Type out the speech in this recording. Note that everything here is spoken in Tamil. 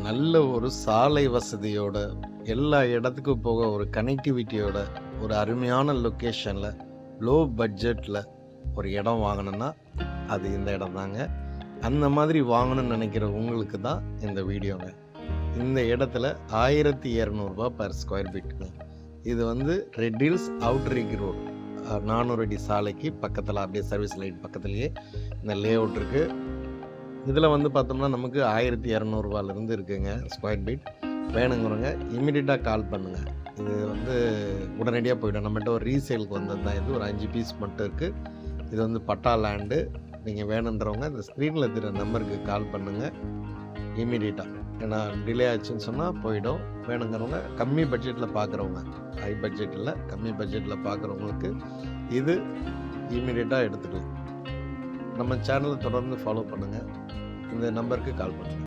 நல்ல ஒரு சாலை வசதியோட, எல்லா இடத்துக்கும் போக ஒரு கனெக்டிவிட்டியோட, ஒரு அருமையான லொக்கேஷன்ல, லோ பட்ஜெட்ல ஒரு இடம் வாங்கணும்னா, அது இந்த இடம் தாங்க. அந்த மாதிரி வாங்கணும்னு நினைக்கிற உங்களுக்கு தான் இந்த வீடியோங்க. இந்த இடத்துல ரூ. 1200 பெர் ஸ்கொயர் ஃபீட்டுங்க. இது வந்து red hills out ring road 400 அடி சாலைக்கு பக்கத்தில், அப்படியே சர்வீஸ் லைட் பக்கத்துலேயே இந்த லே அவுட் இருக்குது. இதில் வந்து பார்த்தோம்னா நமக்கு ரூ. 1200 இருக்குங்க ஸ்கொயர் ஃபீட். வேணுங்கிறவங்க இமீடியட்டாக கால் பண்ணுங்கள். இது வந்து உடனடியாக போய்டும். நம்மகிட்ட ஒரு ரீசேலுக்கு வந்தது தான் இது. ஒரு 5 பீஸ் மட்டும் இருக்குது. இது வந்து பட்டா லேண்டு. நீங்கள் வேணுன்றவங்க இந்த ஸ்க்ரீனில் தெரிகிற நம்பருக்கு கால் பண்ணுங்கள் இமீடியட்டாக. ஏன்னா டிலே ஆச்சுன்னு சொன்னால் போயிடும். வேணுங்கிறவங்க கம்மி பட்ஜெட்டில் பார்க்குறவங்க, ஹை பட்ஜெட் இல்லை, கம்மி பட்ஜெட்டில் பார்க்குறவங்களுக்கு இது இமீடியட்டாக எடுத்துக்கலாம். நம்ம சேனலை தொடர்ந்து ஃபாலோ பண்ணுங்கள். இந்த நம்பருக்கு கால் பண்ணுங்கள்.